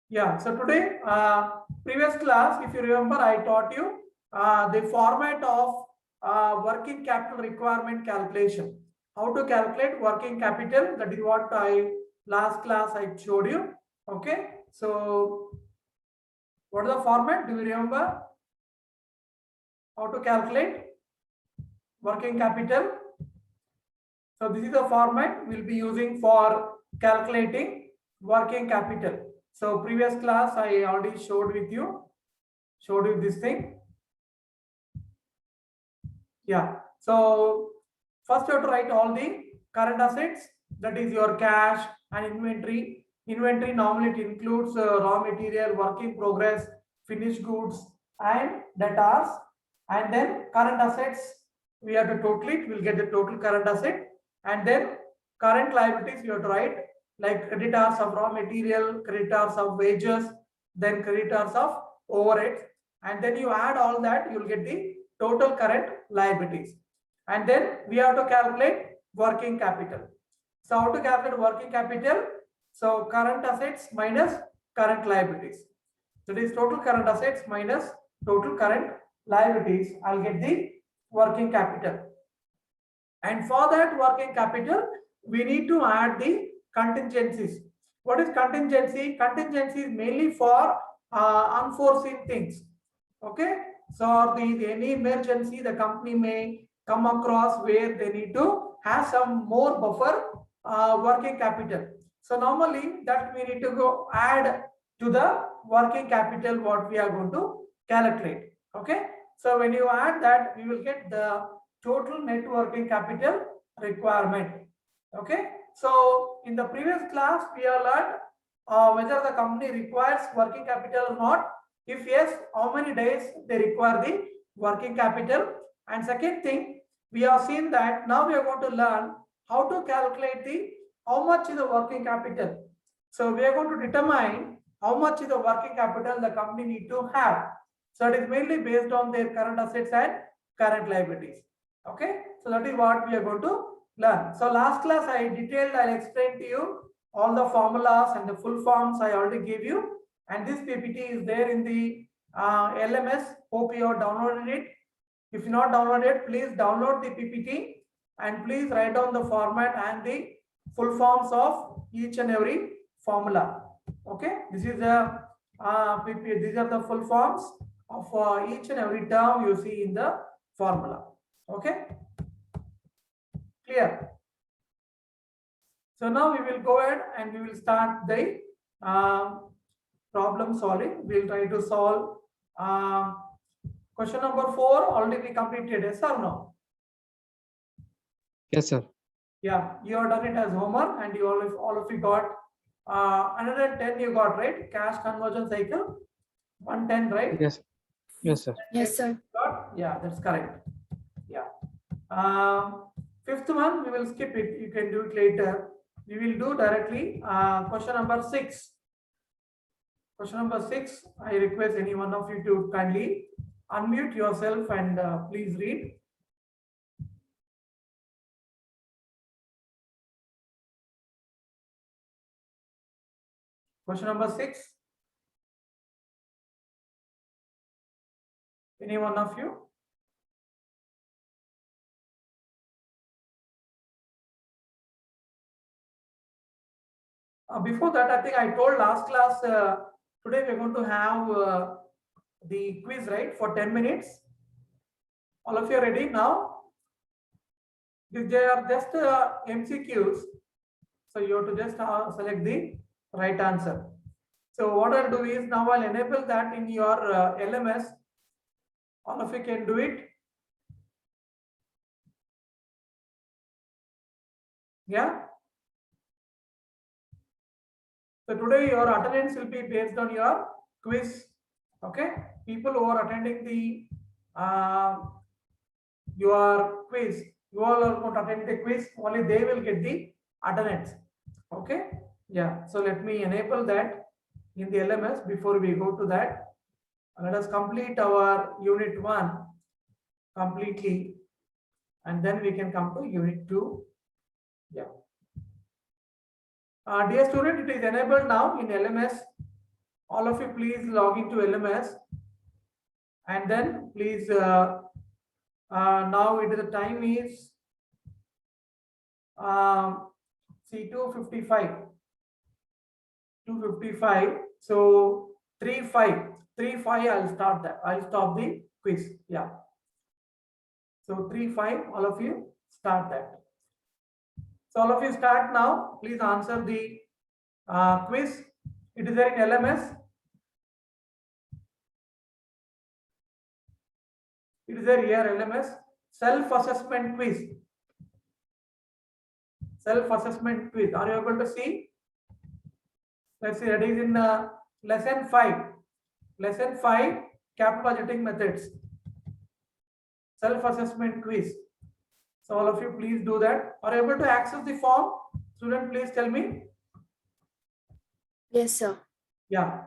Yeah, so today, previous class, if you remember, I taught you the format of working capital requirement calculation. How to calculate working capital, that is what last class I showed you. Okay, so what is the format? Do you remember how to calculate working capital? So this is the format we'll be using for calculating working capital. So previous class I already showed you this thing. Yeah. So first you have to write all the current assets, that is your cash and inventory. Inventory normally it includes raw material, work in progress, finished goods and debtors. And then current assets, we have to total it, we'll get the total current asset. And then current liabilities you have to write, like creditors of raw material, creditors of wages, then creditors of overheads. And then you add all that, you'll get the total current liabilities. And then we have to calculate working capital. So how to calculate working capital? So current assets minus current liabilities. That is total current assets minus total current liabilities. I'll get the working capital. And for that working capital, we need to add the contingencies. What is contingency? Contingency is mainly for unforeseen things. Okay, so any emergency the company may come across where they need to have some more buffer working capital. So normally that we need to go add to the working capital what we are going to calculate. Okay, so when you add that, we will get the total net working capital requirement. Okay, so in the previous class we have learned whether the company requires working capital or not. If yes, how many days they require the working capital. And second thing, we have seen that now we are going to learn how to calculate the how much is the working capital. So we are going to determine how much is the working capital the company need to have. So it is mainly based on their current assets and current liabilities. Okay, so that is what we are going to learn. So last class I detailed, I'll explain to you all the formulas and the full forms I already gave you. And this PPT is there in the LMS. Hope you have downloaded it. If you not downloaded, please download the PPT and please write down the format and the full forms of each and every formula. Okay, this is the PPT. These are the full forms of each and every term you see in the formula. Okay, clear? So now we will go ahead and we will start the problem solving. We'll try to solve question number 4. Already we completed, yes or no? Yes, sir. Yeah, you have done it as homework and you all of you got 110 you got, right? Cash conversion cycle 110, right? Yes. Yes, sir. Yes, sir. Yeah, that's correct. Yeah. Fifth one we will skip it. You can do it later. We will do directly question number 6. Question number 6. I request any one of you to kindly unmute yourself and please read. Question number 6. Any one of you? Before that, I think I told last class, today we're going to have the quiz, right, for 10 minutes. All of you are ready now? They are just MCQs. So you have to just select the right answer. So what I'll do is now I'll enable that in your LMS. All of you can do it. Yeah. So today your attendance will be based on your quiz. Okay. People who are attending the your quiz, you all are going to attend the quiz. Only they will get the attendance. Okay. Yeah. So let me enable that in the LMS before we go to that. Let us complete our unit 1 completely and then we can come to unit 2. Yeah. Dear student, it is enabled now in LMS. All of you please log into LMS, and then please now the time is see 2:55. 2:55. So 3:05. I'll start that. I'll stop the quiz. Yeah. So 3:05. All of you start that. So all of you start now. Please answer the quiz. It is there in LMS. It is there here LMS. Self-assessment quiz. Self-assessment quiz. Are you able to see? Let's see. That is in lesson 5. Lesson 5. Capital budgeting methods. Self-assessment quiz. So all of you please do that. Are you able to access the form? Student, please tell me. Yes, sir. Yeah.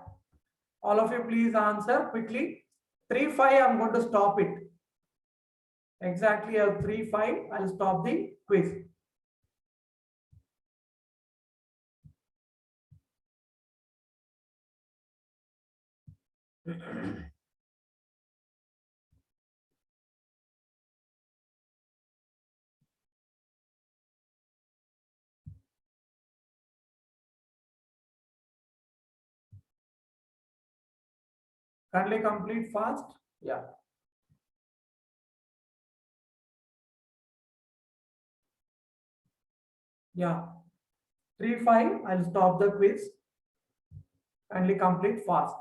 All of you please answer quickly. 3:05 I'm going to stop it. Exactly at 3:05 I'll stop the quiz. Kindly complete fast. Yeah. Yeah. 3:05 I'll stop the quiz. Kindly complete fast.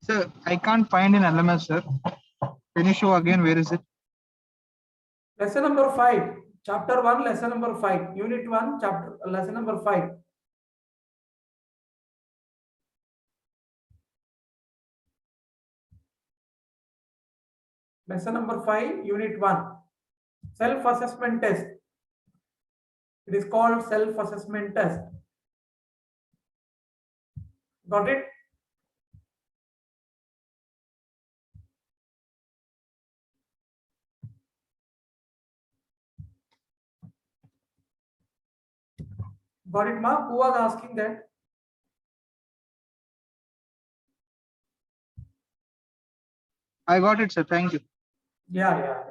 Sir, I can't find in LMS, sir. Can you show again? Where is it? Lesson number 5. Chapter 1, lesson number 5. Unit 1, chapter lesson number 5. Lesson number 5, unit 1. Self-assessment test. It is called self-assessment test. Got it? Got it, ma? Who was asking that? I got it, sir. Thank you. Yeah.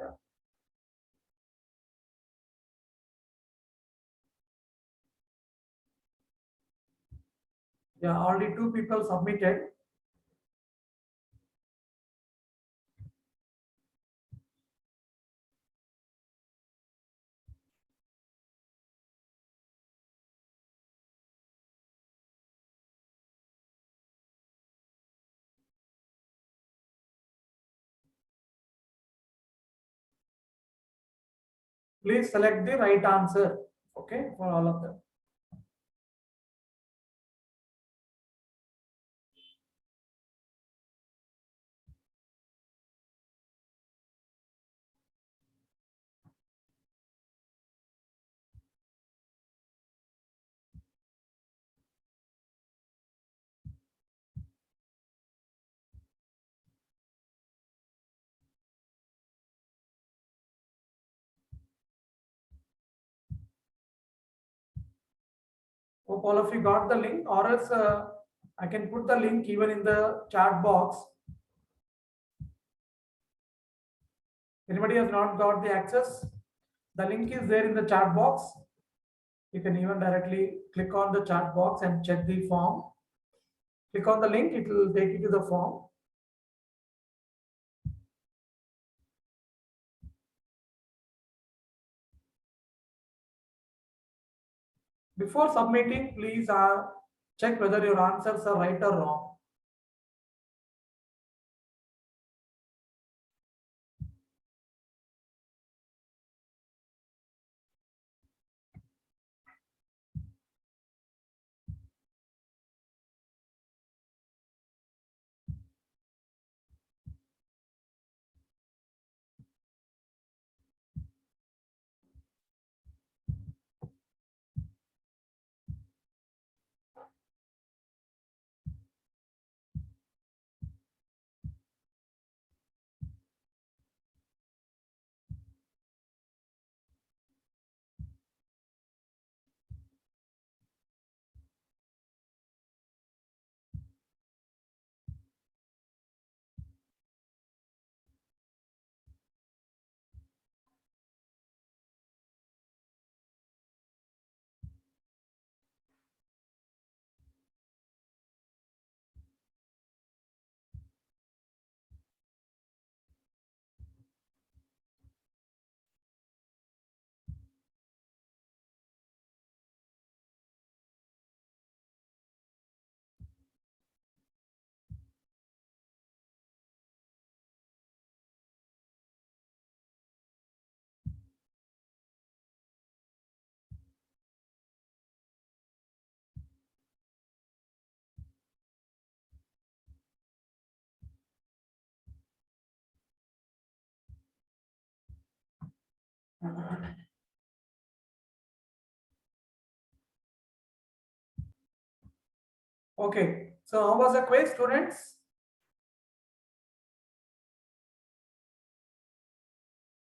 Yeah, already 2 people submitted. Please select the right answer. Okay, for all of them. Hope all of you got the link, or else I can put the link even in the chat box. Anybody has not got the access? The link is there in the chat box. You can even directly click on the chat box and check the form. Click on the link, it will take you to the form. Before submitting, please check whether your answers are right or wrong. Okay, so how was the quiz, students?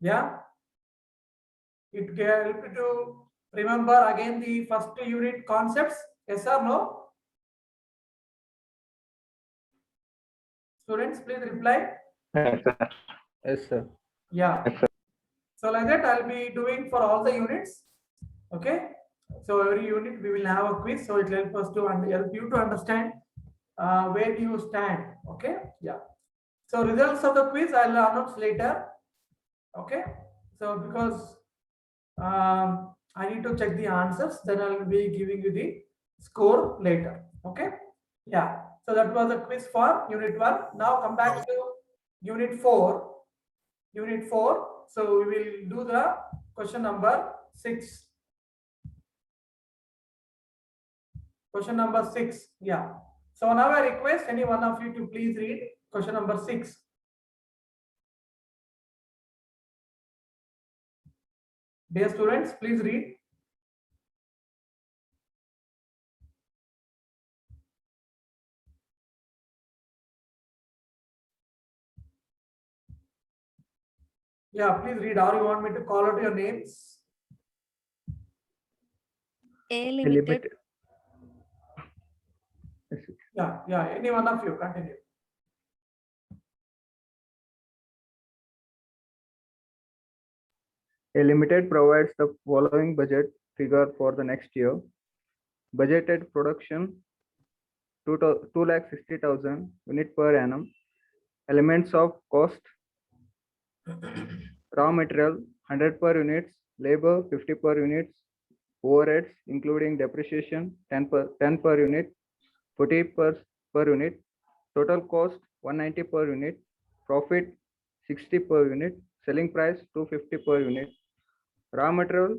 Yeah, it can help you to remember again the first unit concepts. Yes or no? Students, please reply. Yes, sir. Yes, sir. Yeah. Yes, sir. So like that, I'll be doing for all the units. Okay. So every unit we will have a quiz. So it will help us to help you to understand where do you stand. Okay. Yeah. So results of the quiz I'll announce later. Okay. So because I need to check the answers, then I'll be giving you the score later. Okay. Yeah. So that was a quiz for unit 1. Now come back to unit 4. Unit 4. So we will do the question number 6. Question number 6. Yeah. So now I request any one of you to please read question number 6. Dear students, please read. Yeah, please read. Or you want me to call out your names? A limited Yeah. Any one of you, continue. A limited provides the following budget figure for the next year. Budgeted production 2,60,000 unit per annum. Elements of cost: raw material 100 per units, labor 50 per units, overheads including depreciation 10 per unit, 40 per unit. Total cost 190 per unit. Profit 60 per unit. Selling price 250 per unit. Raw material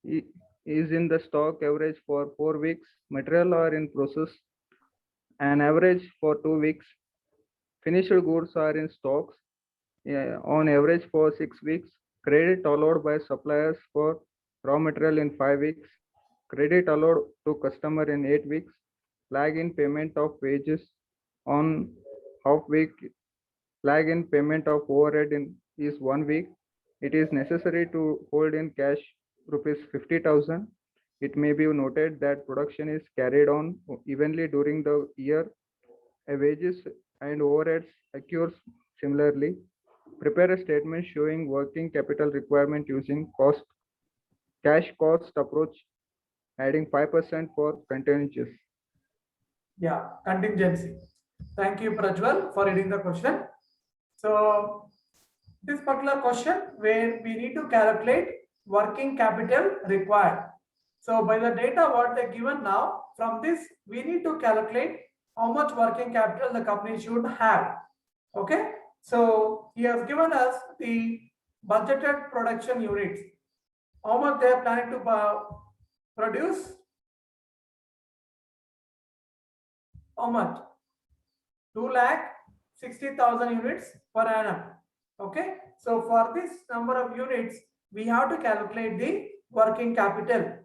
is in the stock average for 4 weeks. Material are in process an average for 2 weeks. Finished goods are in stocks on average for 6 weeks. Credit allowed by suppliers for raw material in 5 weeks. Credit allowed to customer in 8 weeks. Lag in payment of wages on half week. Lag in payment of overhead is 1 week. It is necessary to hold in cash rupees 50,000. It may be noted that production is carried on evenly during the year. Wages and overheads occurs similarly. Prepare a statement showing working capital requirement using cash cost approach, adding 5% for contingencies. Yeah, contingency. Thank you, Prajwal, for reading the question. So this particular question where we need to calculate working capital required. So by the data what they given now, from this we need to calculate how much working capital the company should have. Okay. So he has given us the budgeted production units. How much they are planning to produce? How much? 2,60,000 units per annum. Okay. So for this number of units, we have to calculate the working capital.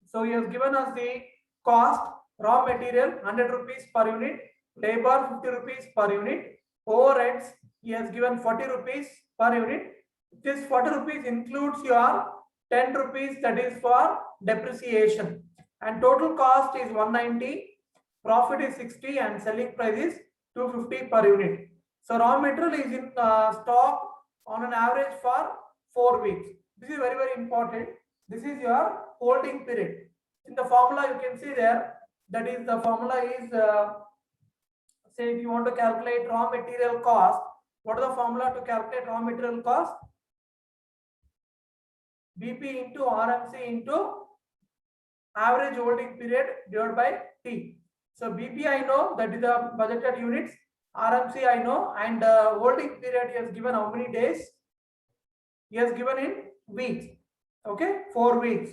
So he has given us the cost: raw material 100 rupees per unit, labor 50 rupees per unit, overheads he has given 40 rupees per unit. This 40 rupees includes your 10 rupees that is for depreciation, and total cost is 190, profit is 60, and selling price is 250 per unit. So raw material is in stock on an average for 4 weeks. This is very, very important. This is your holding period. In the formula you can see there, that is the formula is say if you want to calculate raw material cost, what is the formula to calculate raw material cost? BP into RMC into average holding period divided by T. So BP I know, that is the budgeted units. RMC I know, and holding period he has given how many days? He has given in weeks. Okay, 4 weeks.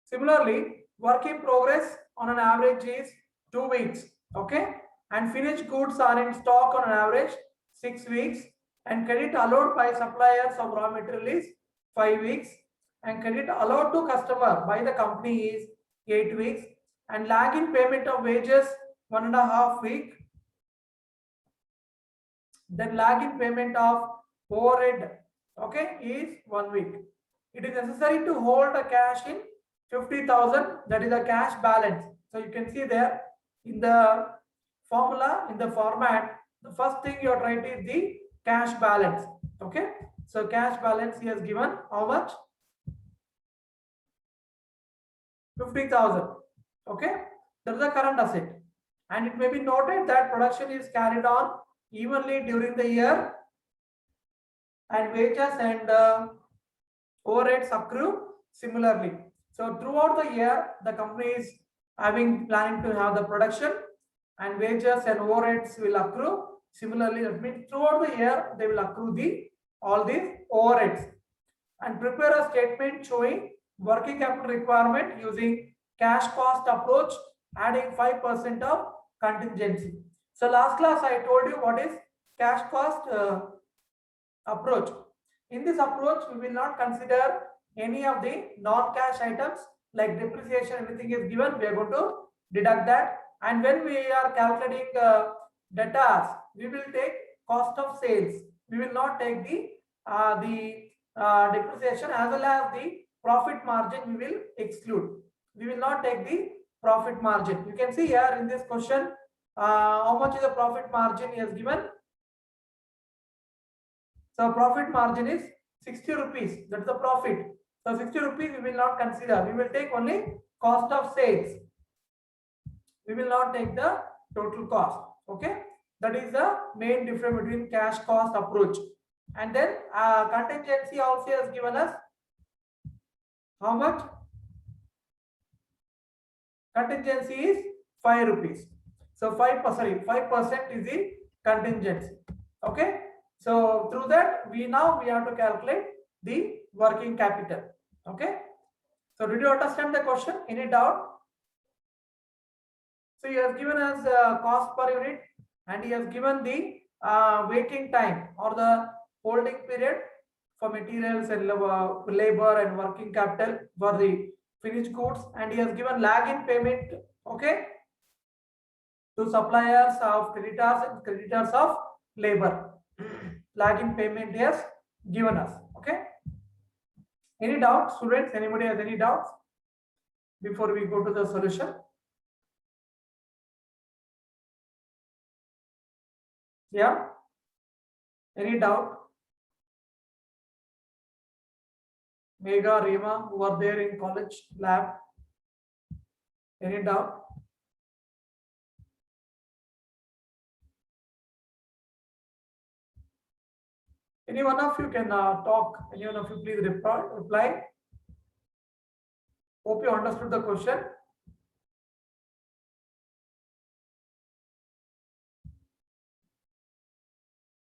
Similarly, work in progress on an average is 2 weeks. Okay, and finished goods are in stock on an average 6 weeks. and credit allowed by suppliers of raw material is 5 weeks, and credit allowed to customer by the company is 8 weeks, and lag in payment of wages 1.5 week. Then lag in payment of overhead, okay, is 1 week. It is necessary to hold a cash in 50,000, that is a cash balance. So you can see there in the formula, in the format, the first thing you are writing is the cash balance. Okay, so cash balance he has given how much? 50,000. Okay, that is the current asset, and it may be noted that production is carried on evenly during the year, and wages and overheads accrue similarly. So throughout the year, the company is planning to have the production, and wages and overheads will accrue similarly. That means throughout the year they will accrue all these overheads, and prepare a statement showing working capital requirement using cash cost approach, adding 5% of contingency. So last class I told you what is cash cost approach. In this approach, we will not consider any of the non-cash items like depreciation, anything is given, we are going to deduct that. And when we are calculating debtors, we will take cost of sales. We will not take the depreciation, as well as the profit margin we will exclude. We will not take the profit margin. You can see here in this question, how much is the profit margin he has given. So profit margin is 60 rupees. That's the profit. So 60 rupees we will not consider. We will take only cost of sales. We will not take the total cost. Okay. That is the main difference between cash cost approach. And then contingency also has given us how much? Contingency is 5 rupees. So 5% is the contingency. Okay. So through that, we have to calculate the working capital. Okay. So did you understand the question? Any doubt? So he has given us cost per unit, and he has given the waiting time or the holding period for materials and labor and working capital for the finished goods, and he has given lag in payment, okay, to suppliers of creditors and creditors of labor. Lag in payment he has given us. Okay. Any doubts, students? Anybody has any doubts before we go to the solution? Yeah. Any doubt? Megha, Rima, who are there in college lab? Any doubt? Any one of you can talk. Any one of you please reply. Hope you understood the question.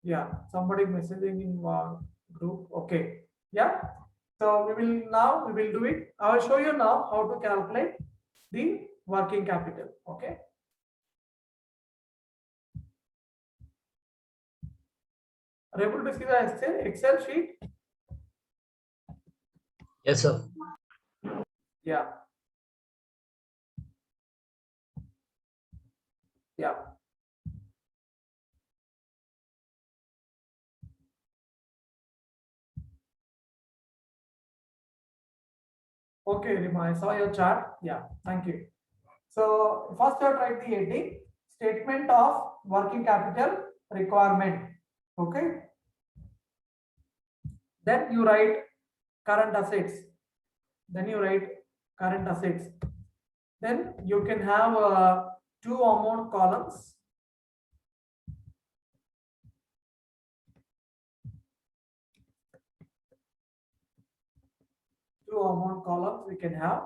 Yeah, somebody messaging in group. Okay. Yeah. So we will do it. I will show you now how to calculate the working capital. Okay. Are you able to see the Excel sheet? Yes, sir. Yeah. Yeah. Okay, Rima, I saw your chart. Yeah, thank you. So first you write the heading, statement of working capital requirement. Okay. Then you write current assets. Then you write current assets. Then you can have two amount columns. Two amount columns we can have.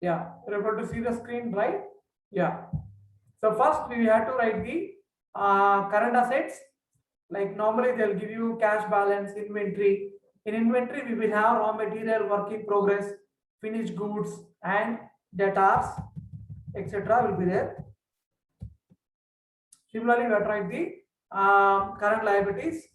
Yeah, you're able to see the screen, right? Yeah. So first we have to write the current assets. Like normally they'll give you cash balance, inventory. In inventory we will have raw material, work in progress, finished goods, and debtors, etc. will be there. Similarly, we have to write the current liabilities,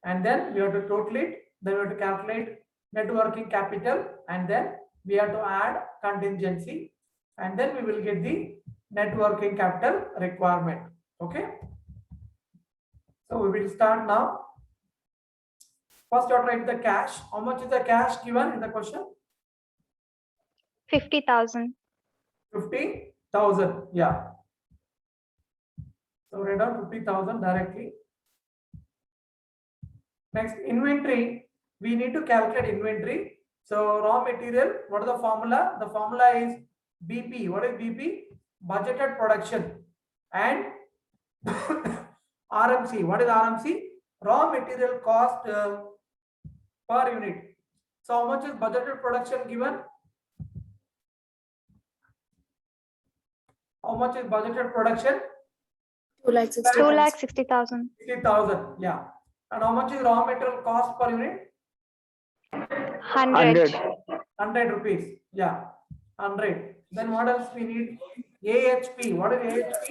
and then we have to total it. Then we have to calculate net working capital, and then we have to add contingency, and then we will get the net working capital requirement. Okay. So we will start now. First, you have to write the cash. How much is the cash given in the question? 50,000. 50,000. Yeah. So write down 50,000 directly. Next, inventory. We need to calculate inventory. So raw material, what is the formula? The formula is BP. What is BP? Budgeted production. And RMC. What is RMC? Raw material cost per unit. So how much is budgeted production given? How much is budgeted production? 2,60,000. 60,000. Yeah. And how much is raw material cost per unit? 100. 100 rupees. Yeah. 100. Then what else we need? AHP. What is AHP?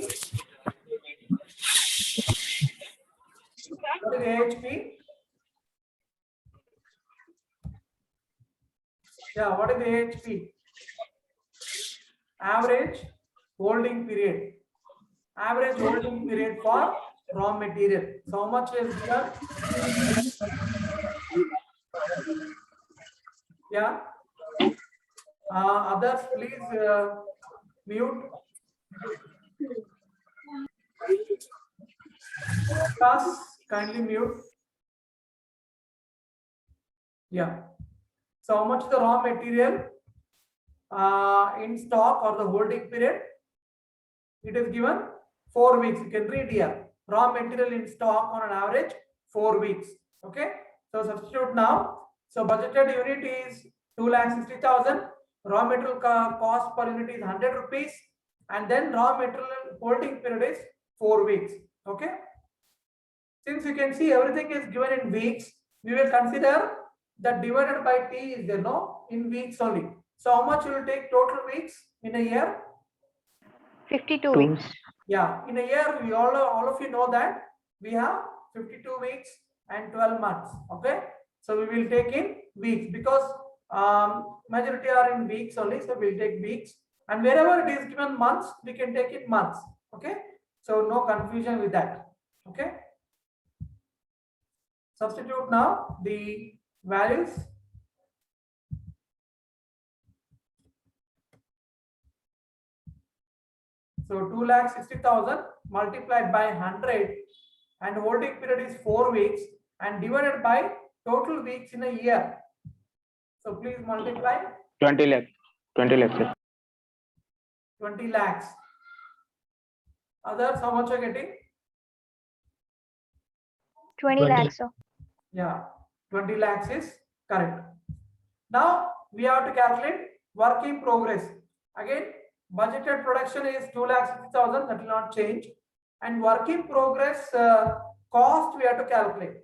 What is AHP? Yeah, what is AHP? Average holding period. Average holding period for raw material. So how much is given? Yeah. Others, please mute. Class, kindly mute. Yeah. So how much the raw material in stock or the holding period? It is given 4 weeks. You can read here. Raw material in stock on an average 4 weeks. Okay. So substitute now. So budgeted unit is 2,60,000. Raw material cost per unit is 100 rupees. And then raw material holding period is 4 weeks. Okay. Since you can see everything is given in weeks, we will consider that divided by T is there, no, in weeks only. So how much will take total weeks in a year? 52 weeks. Yeah, in a year, we all of you know that we have 52 weeks and 12 months. Okay, so we will take in weeks because majority are in weeks only. So we'll take weeks, and wherever it is given months, we can take it months. Okay, so no confusion with that. Okay, substitute now the values. So 2,60,000 multiplied by 100 and holding period is 4 weeks and divided by total weeks in a year. So please multiply 20 lakhs. 20 lakhs. Sir. 20 lakhs. Others, how much are getting? 20 lakhs. Sir. Yeah, 20 lakhs is correct. Now we have to calculate work in progress. Again, budgeted production is 2,60,000, that will not change. And work in progress cost we have to calculate.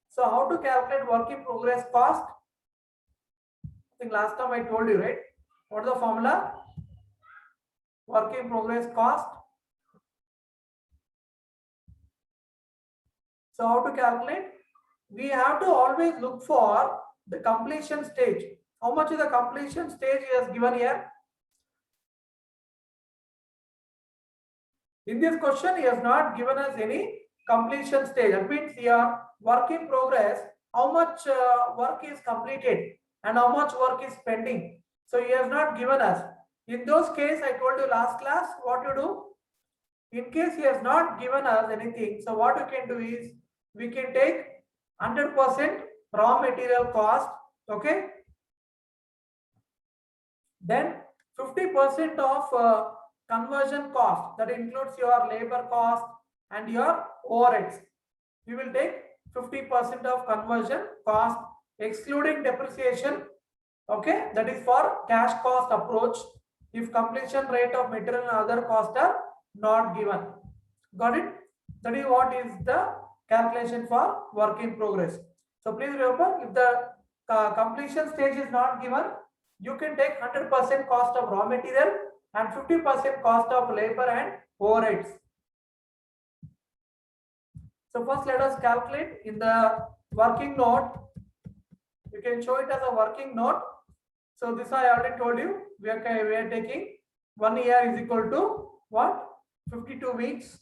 So how to calculate work in progress cost? I think last time I told you, right? What is the formula? Work in progress cost. So how to calculate? We have to always look for the completion stage. How much is the completion stage he has given here? In this question, he has not given us any completion stage. That means here, work in progress, how much work is completed and how much work is pending. So he has not given us. In those cases, I told you last class, what to do? In case he has not given us anything, so what we can do is, we can take 100% raw material cost, okay? Then 50% of conversion cost, that includes your labor cost and your overheads. We will take 50% of conversion cost excluding depreciation, okay? That is for cash cost approach. if completion rate of material and other costs are not given. Got it? That is what is the calculation for work in progress. So please remember, if the completion stage is not given, you can take 100% cost of raw material and 50% cost of labor and overheads. So first let us calculate in the working note. You can show it as a working note. So this I already told you. We are taking 1 year is equal to what? 52 weeks.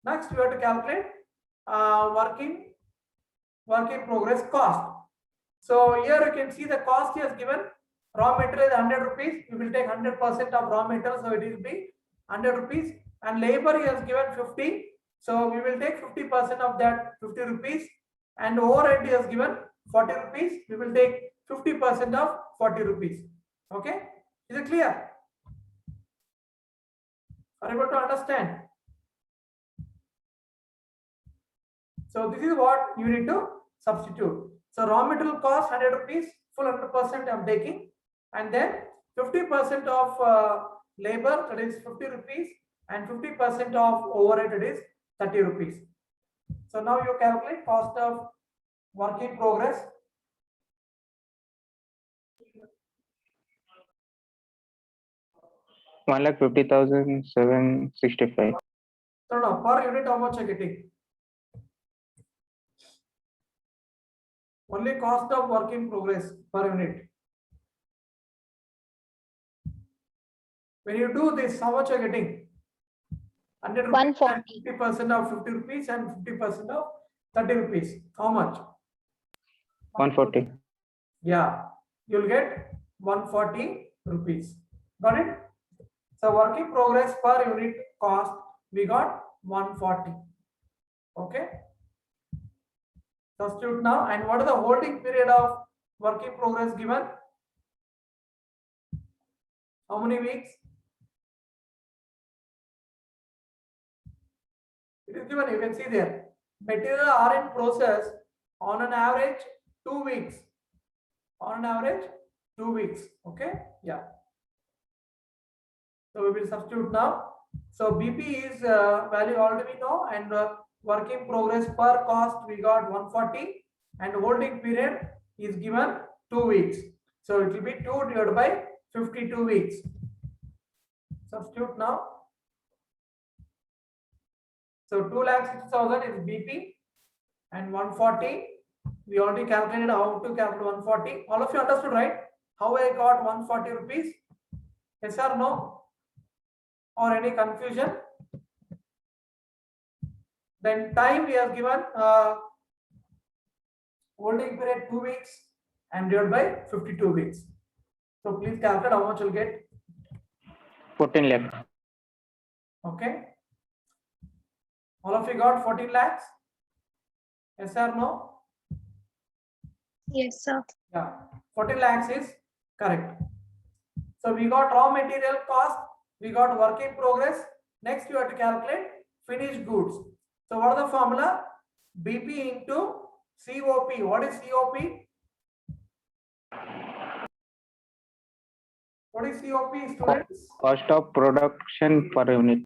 Next we have to calculate work in progress cost. So here you can see the cost is given. Raw material is 100 rupees. We will take 100% of raw material, so it will be 100 rupees. And labor he has given 50. So we will take 50% of that 50 rupees. And overhead he has given 40 rupees. We will take 50% of 40 rupees. Okay? Is it clear? Are you able to understand? So this is what you need to substitute. So raw material cost 100 rupees, full 100% I'm taking, and then 50% of labor, that is 50 rupees, and 50% of overhead, that is 30 rupees. So now you calculate cost of work in progress. One lakh 50,765. No, per unit how much you're getting? Only cost of work in progress per unit. When you do this, how much you're getting? 100 rupees, 140. 50% of 50 rupees and 50% of 30 rupees. How much? 140. Yeah, you'll get 140 rupees. Got it? So work in progress per unit cost, we got 140. Okay. Substitute now. And what is the holding period of work in progress given? How many weeks? It is given, you can see there. Material are in process on an average 2 weeks. On an average 2 weeks. Okay. Yeah. So we will substitute now. So BP is value already we know, and work in progress per cost we got 140, and holding period is given 2 weeks. So it will be 2 divided by 52 weeks. Substitute now. So 2,60,000 is BP, and 140 we already calculated how to calculate 140. All of you understood, right? How I got 140 rupees? Yes or no? Or any confusion? Then time we have given holding period 2 weeks and divided by 52 weeks. So please calculate how much you'll get. 14 lakh. Okay. All of you got 14 lakhs? Yes or no? Yes, sir. Yeah, 14 lakhs is correct. So we got raw material cost, we got work in progress. Next you have to calculate finished goods. So what is the formula? BP into COP. What is COP? What is COP, students? Cost of production per unit.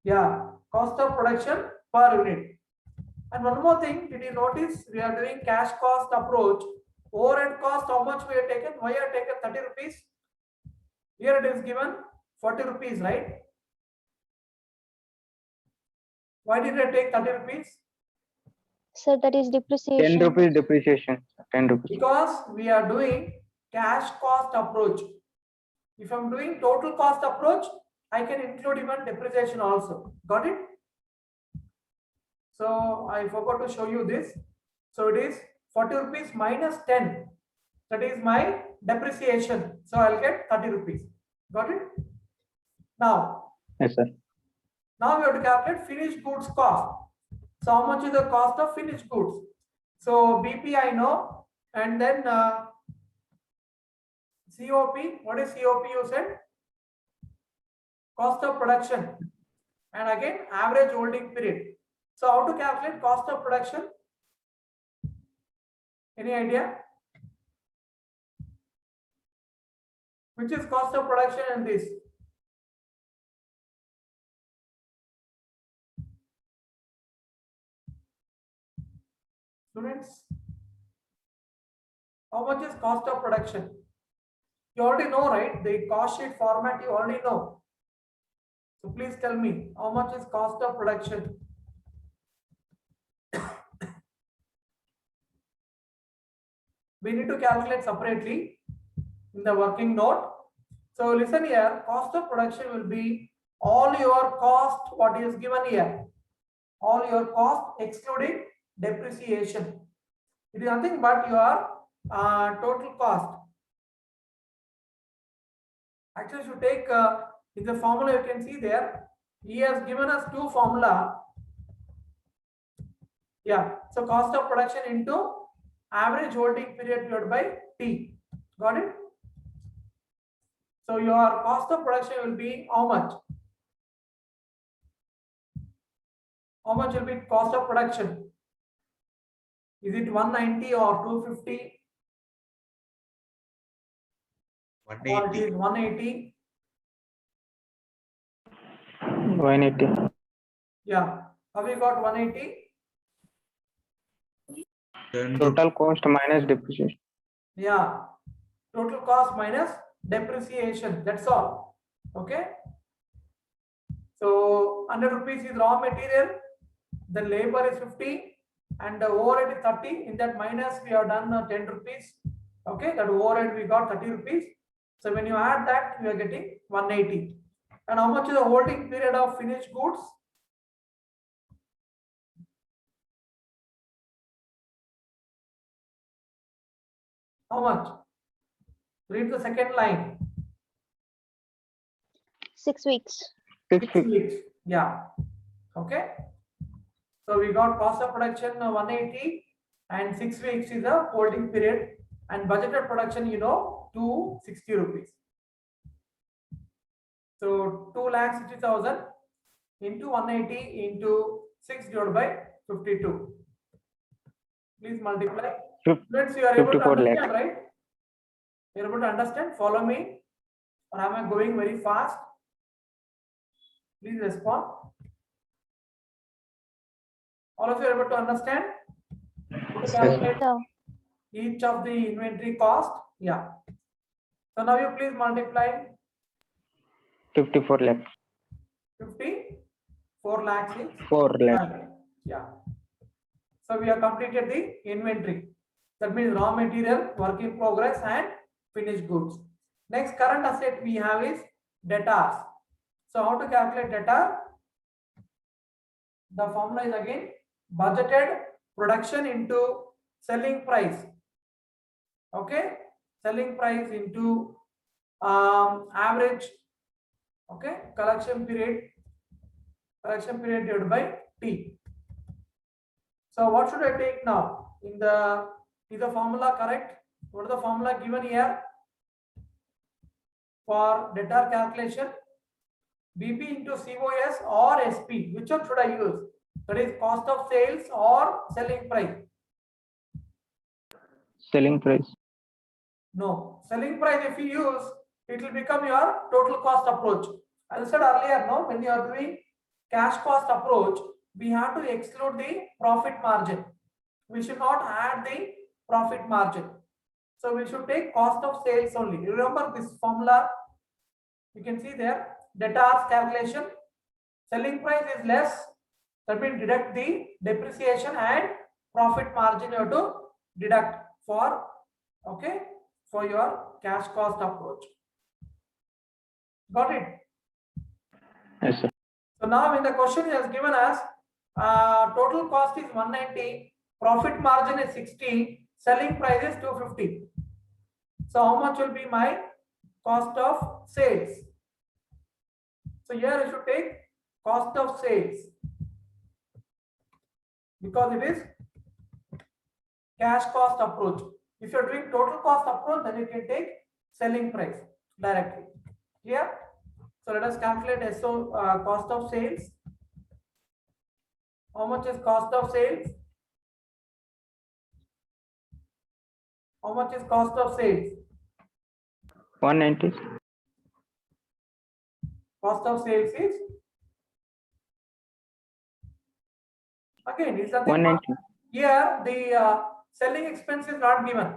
Yeah, cost of production per unit. And one more thing, did you notice we are doing cash cost approach? Overhead cost, how much we have taken? Why are taken 30 rupees? Here it is given 40 rupees, right? Why did I take 30 rupees? Sir, that is 10 depreciation. rupees depreciation. 10 rupees. Because we are doing cash cost approach. If I'm doing total cost approach, I can include even depreciation also. Got it? So I forgot to show you this. So it is 40 rupees minus 10. That is my depreciation. So I'll get 30 rupees. Got it? Now, Yes, sir. now we have to calculate finished goods cost. So how much is the cost of finished goods? So BP I know, and then COP. What is COP you said? Cost of production. And again, average holding period. So how to calculate cost of production? Any idea? Which is cost of production in this? Students, how much is cost of production? You already know, right? The cost sheet format you already know. So please tell me, how much is cost of production? We need to calculate separately in the working note. So listen here, cost of production will be all your cost, what is given here. All your cost excluding depreciation. It is nothing but your total cost. Actually, if you take in the formula, you can see there, he has given us two formula. Yeah, so cost of production into average holding period divided by T. Got it? So your cost of production will be how much? How much will be cost of production? Is it 190 or 250? Or it is 180? 180. Yeah. Have you got 180? Total cost minus depreciation. Yeah. Total cost minus depreciation. That's all. Okay. So 100 rupees is raw material. The labor is 50 and the overhead is 30. In that minus we have done 10 rupees. Okay. That overhead we got 30 rupees. So when you add that, you are getting 180. And how much is the holding period of finished goods? How much? Read the second line. 6 weeks. 6 6 weeks. weeks. Yeah. Okay. So we got cost of production 180 and 6 weeks is the holding period, and budgeted production, you know, 260 rupees. So 2,60,000 into 180 into 6 divided by 52. Please multiply. Students, you are able to 54 understand, lakhs. right? You are able to understand? Follow me. Or am I going very fast? Please respond. All of you are able to understand? To calculate So, each of the inventory cost. Yeah. So now you please multiply 54 lakhs. 54 lakhs is 4 lakhs. yeah. So we have completed the inventory. That means raw material, work in progress, and finished goods. Next current asset we have is debtors. So how to calculate debtor? The formula is again budgeted production into selling price. Okay, selling price into average. Okay, collection period divided by T. So what should I take now? Is the formula correct? What is the formula given here for debtor calculation? BP into COS or SP. Which one should I use? That is cost of sales or selling price? Selling price. No, selling price if you use, it will become your total cost approach. As I said earlier, no, when you are doing cash cost approach, we have to exclude the profit margin. We should not add the profit margin. So we should take cost of sales only. You remember this formula? You can see there, debtors calculation. Selling price is less. That means deduct the depreciation and profit margin you have to deduct for, okay, for your cash cost approach. Got it? Yes, sir. So now in the question he has given us total cost is 190, profit margin is 60, selling price is 250. So how much will be my cost of sales? So here you should take cost of sales because it is cash cost approach. If you are doing total cost approach, then you can take selling price directly. Clear? So let us calculate cost of sales. How much is cost of sales? How much is cost of sales? 190. Cost of sales is again, it's nothing but 190. here the selling expense is not given.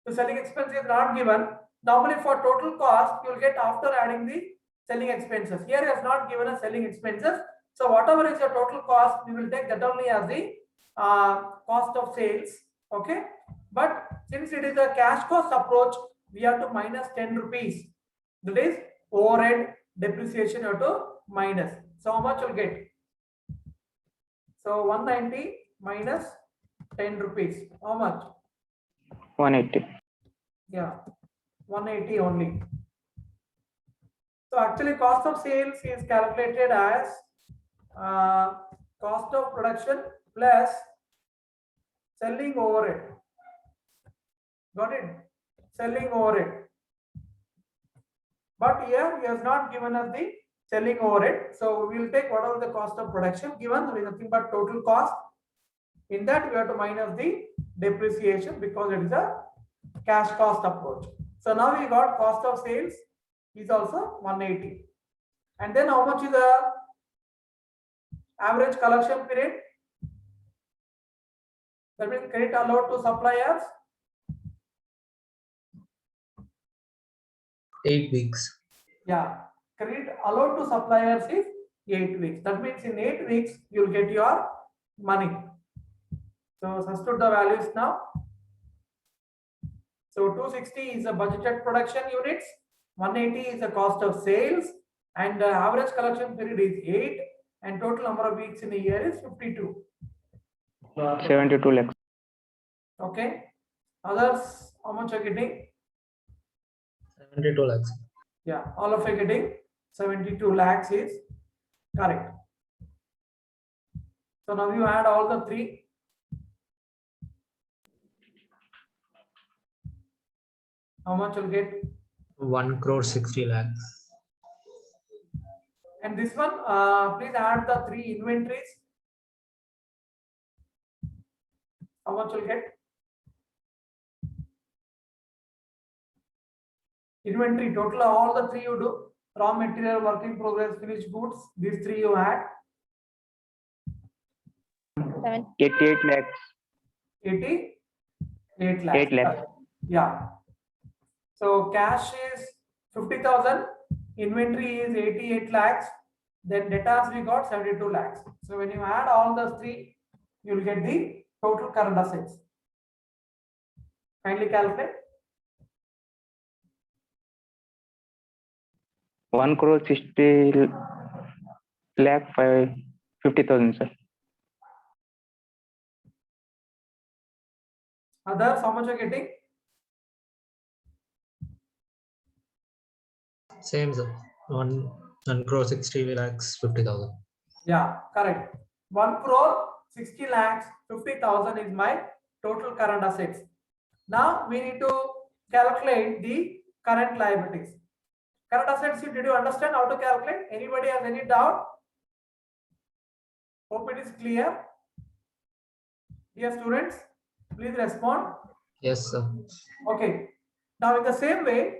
The selling expense is not given. Normally for total cost, you will get after adding the selling expenses. Here it has not given a selling expenses. So whatever is your total cost, we will take that only as the cost of sales. Okay. But since it is a cash cost approach, we have to minus 10 rupees. That is overhead depreciation you have to minus. So how much you'll get? So 190 minus 10 rupees. How much? 180. Yeah, 180 only. So actually cost of sales is calculated as cost of production plus selling overhead. Got it? Selling overhead. But here he has not given us the selling overhead. So we will take whatever the cost of production given, there is nothing but total cost. In that we have to minus the depreciation because it is a cash cost approach. So now we got cost of sales is also 180. And then how much is the average collection period? That means credit allowed to suppliers. 8 weeks. Yeah, credit allowed to suppliers is 8 weeks. That means in 8 weeks you will get your money. So substitute the values now. So 260 is the budgeted production units, 180 is the cost of sales, and the average collection period is 8, and total number of weeks in a year is 52. 72 lakhs. Okay. Others, how much are getting? 72 lakhs. Yeah, all of you getting 72 lakhs is correct. So now you add all the three. How much you'll get? 1 crore 60 lakhs. And this one, please add the three inventories. How much you'll get? Inventory total, all the three you do. Raw material, work in progress, finished goods. These three you add. 88 lakhs. 88 lakhs. 8 lakhs. Yeah. So cash is 50,000. Inventory is 88 lakhs. Then debtors we got 72 lakhs. So when you add all those three, you will get the total current assets. Kindly calculate. 1 crore 60 lakh 50,000, sir. Others, how much are getting? Same, sir. 1 crore 60 lakhs 50,000. Yeah, correct. 1 crore 60 lakhs 50,000 is my total current assets. Now we need to calculate the current liabilities. Current assets, did you understand how to calculate? Anybody has any doubt? Hope it is clear. Dear students, please respond. Yes, sir. Okay. Now in the same way,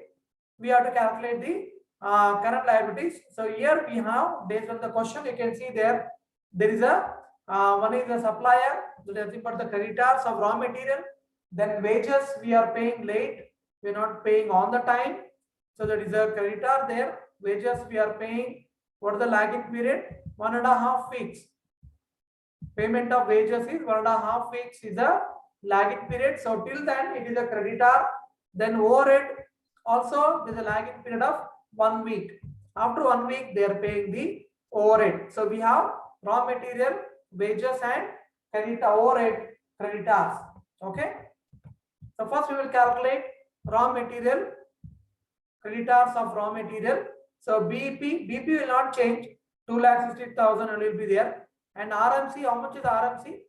we have to calculate the current liabilities. So here we have, based on the question, you can see there is a one is the supplier, that is for the creditors of raw material. Then wages we are paying late, we are not paying on the time. So that is a creditor there. Wages we are paying. What is the lagging period? 1.5 weeks. Payment of wages is 1.5 weeks is a lagging period. So till then it is a creditor. Then overhead also there is a lagging period of 1 week. After 1 week they are paying the overhead. So we have raw material, wages and creditor overhead creditors. Okay. So first we will calculate raw material, creditors of raw material. So BP will not change. 2,60,000 will be there. And RMC, how much is RMC?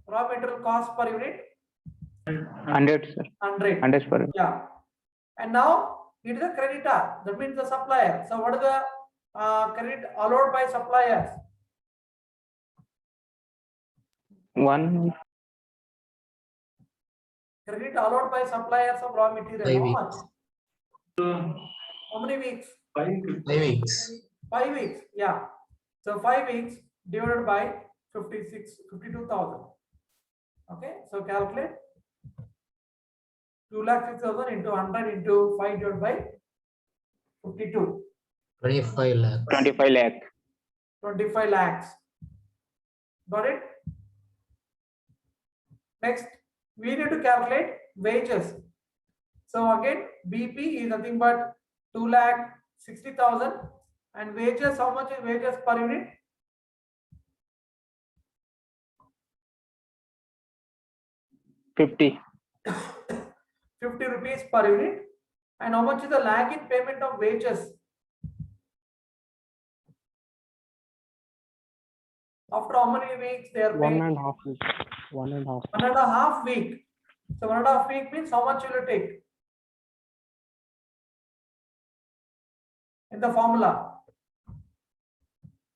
Raw material cost per unit? 100, sir. 100. 100 per. Yeah. And now it is a creditor. That means the supplier. So what is the credit allowed by suppliers? 1 Credit allowed by suppliers of raw material. 5 How weeks. much? How many weeks? 5 weeks. 5 weeks. Yeah. So 5 weeks divided by 52,000. Okay. So calculate 2,06,000 into 100 into 5 divided by 52. 25 lakhs. 25 lakh. 25 lakhs. Got it? Next, we need to calculate wages. So again, BP is nothing but 2,60,000, and wages, how much is wages per unit? $50. 50 rupees per unit. And how much is the lag in payment of wages? After how many weeks they are paying? 1.5 weeks. 1.5. 1.5 week. So 1.5 week means how much will you take? In the formula.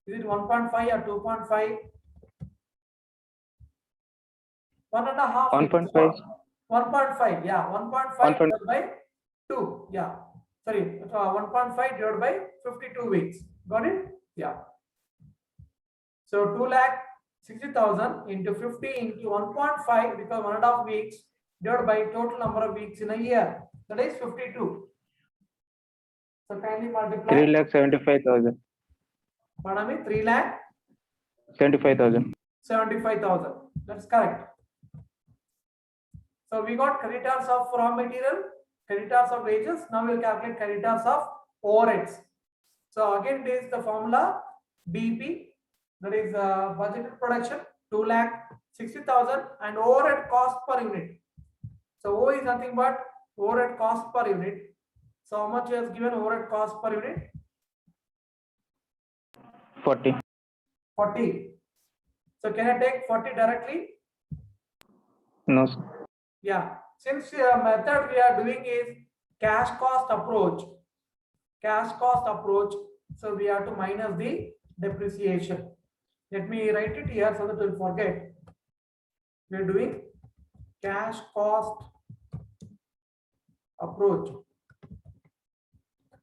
Is it 1.5 or 2.5? 1.5. 1.5. 1.5. Yeah, 1.5 divided by 2. Yeah. Sorry, 1.5 divided by 52 weeks. Got it? Yeah. So 2,60,000 into 50 into 1.5 because 1.5 weeks divided by total number of weeks in a year. That is 52. So kindly multiply. 3,75,000. Pardon me, 3 lakh 75,000. 75,000. That's correct. So we got creditors of raw material, creditors of wages. Now we'll calculate creditors of overheads. So again, this is the formula BP, that is budgeted production 2,60,000 and overhead cost per unit. So O is nothing but overhead cost per unit. So how much is given overhead cost per unit? 40. 40. So can I take 40 directly? No, sir. Yeah, since method we are doing is cash cost approach. Cash cost approach. So we have to minus the depreciation. Let me write it here so that we'll forget. We are doing cash cost approach.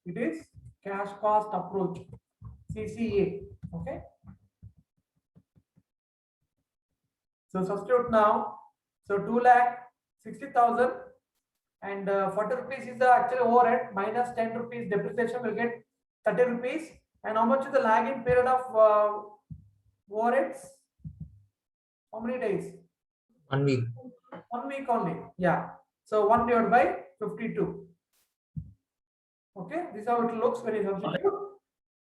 It is cash cost approach, CCA. Okay. So substitute now. So 2,60,000 and 40 rupees is the actual overhead minus 10 rupees depreciation will get 30 rupees. And how much is the lag in period of overheads? How many days? 1 week. 1 week only. Yeah. So 1 divided by 52. Okay. This is how it looks when you substitute.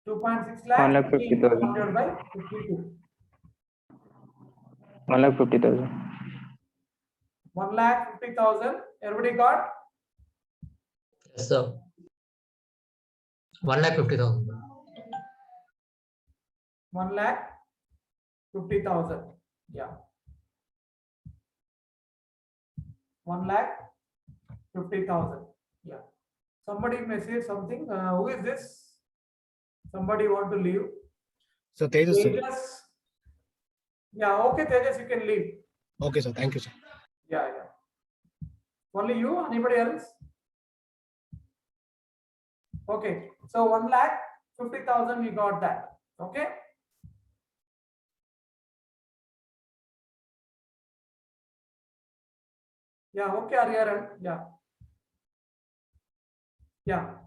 2.6 lakh 1,50,000. 1 divided by 52. 1,50,000. 1,50,000. Everybody got? Yes, sir. 1,50,000. 1,50,000. Yeah. 1,50,000. Yeah. Somebody may say something. Who is this? Somebody want to leave? So Tejas, sir. Tejas. Yeah. Okay, Tejas, you can leave. Okay, sir. Thank you, sir. Yeah, yeah. Only you? Anybody else? Okay. So 1,50,000 we got that. Okay. Yeah. Okay, Ariaran. Yeah. Yeah.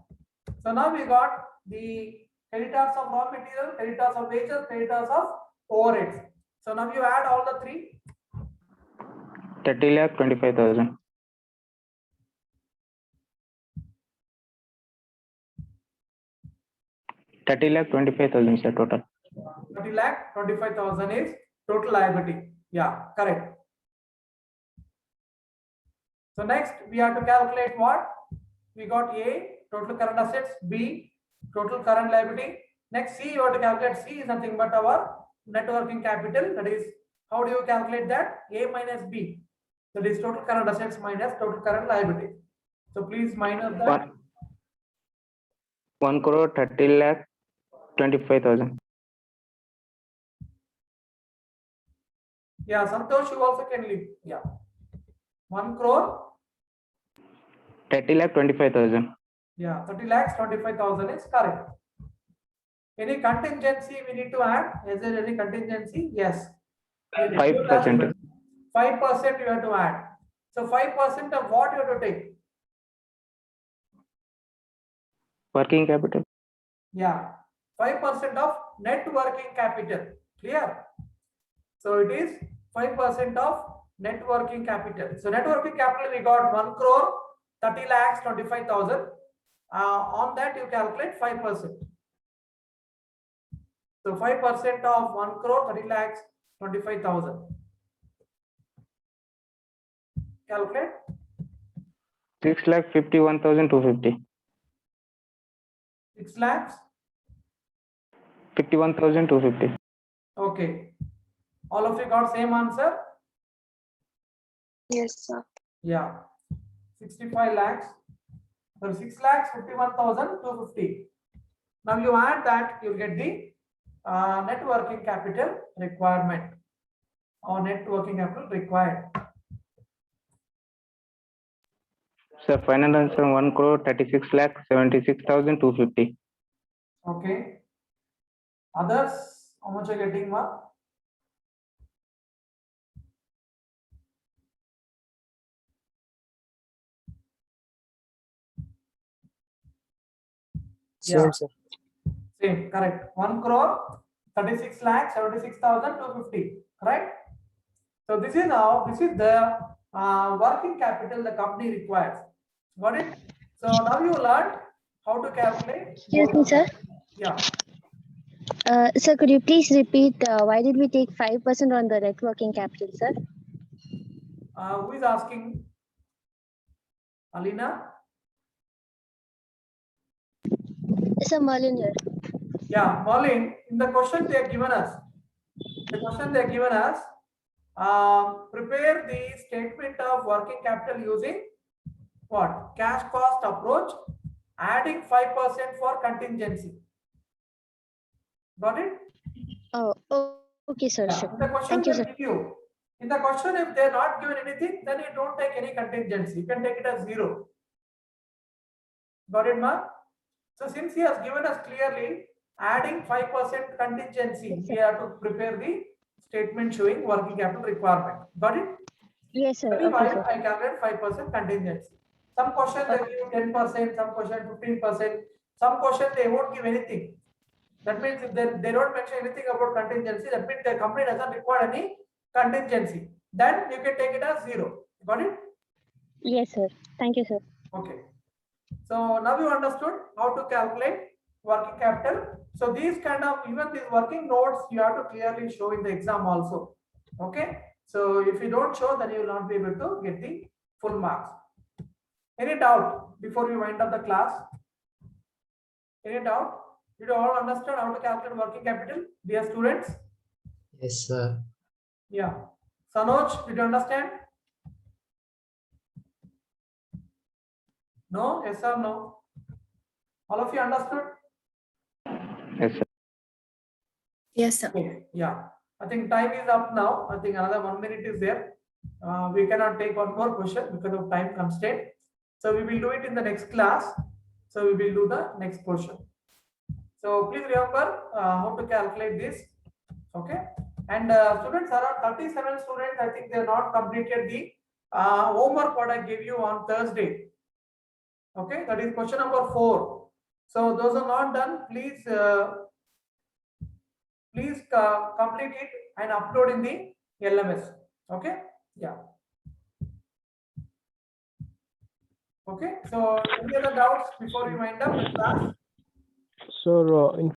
So now we got the creditors of raw material, creditors of wages, creditors of overheads. So now you add all the three. 30,25,000. 30,25,000, sir, total. 30,25,000 is total liability. Yeah, correct. So next we have to calculate what? We got A, total current assets, B, total current liability. Next C, you have to calculate. C is nothing but our net working capital. That is, how do you calculate that? A minus B. That is total current assets minus total current liability. So please minus that. 1,30,25,000. Yeah, Santosh, you also can leave. Yeah. 1 crore 30,25,000. Yeah, 30 lakhs 25,000 is correct. Any contingency we need to add? Is there any contingency? Yes. 5%. 5% you have to add. So 5% of what you have to take? Working capital. Yeah, 5% of net working capital. Clear? So it is 5% of net working capital. So net working capital we got 1 crore 30 lakhs 25,000. On that you calculate 5%. So 5% of 1 crore 30 lakhs 25,000. Calculate. 6,51,250. 6 lakhs. 51,250. Okay. All of you got same answer? Yes, sir. Yeah. 65 lakhs. So 6 lakhs 51,250. Now you add that, you get the net working capital requirement or net working capital required. Sir, final answer 1 crore 36,76,250. Okay. Others, how much are you getting, ma? Same, sir. Same, correct. 1 crore 36 lakhs 76,250. Right? So this is the working capital the company requires. Got it? So now you learned how to calculate. Excuse me, sir. Yeah. Sir, could you please repeat why did we take 5% on the net working capital, sir? Who is asking? Alina? Sir, Merlin here. Yeah, Merlin, in the question they have given us, prepare the statement of working capital using what? Cash cost approach, adding 5% for contingency. Got it? Oh, okay, sir. Yeah. Sure. In the question Thank you, they sir. give you. In the question, if they're not given anything, then you don't take any contingency. You can take it as 0. Got it, ma? So since he has given us clearly, adding 5% contingency, we have to prepare the statement showing working capital requirement. Got it? Yes, sir. That is Okay, why sir. I calculate 5% contingency. Some question they give 10%, some question 15%, some question they won't give anything. That means if they don't mention anything about contingency, that means the company doesn't require any contingency. Then you can take it as 0. Got it? Yes, sir. Thank you, sir. Okay. So now you understood how to calculate working capital. So these kind of, even these working notes, you have to clearly show in the exam also. Okay. So if you don't show, then you will not be able to get the full marks. Any doubt before we wind up the class? Any doubt? Did you all understand how to calculate working capital, dear students? Yes, sir. Yeah. Sanoj, did you understand? No? Yes or no? All of you understood? Yes, sir. Yes, sir. Okay. Yeah. I think time is up now. I think another 1 minute is there. We cannot take one more question because of time constraint. So we will do it in the next class. So we will do the next question. So please remember how to calculate this. Okay. And students, around 37 students, I think they have not completed the homework what I gave you on Thursday. Okay. That is question number 4. So those are not done, please complete it and upload in the LMS. Okay. Yeah. Okay. So any other doubts before we wind up the class? Sir, in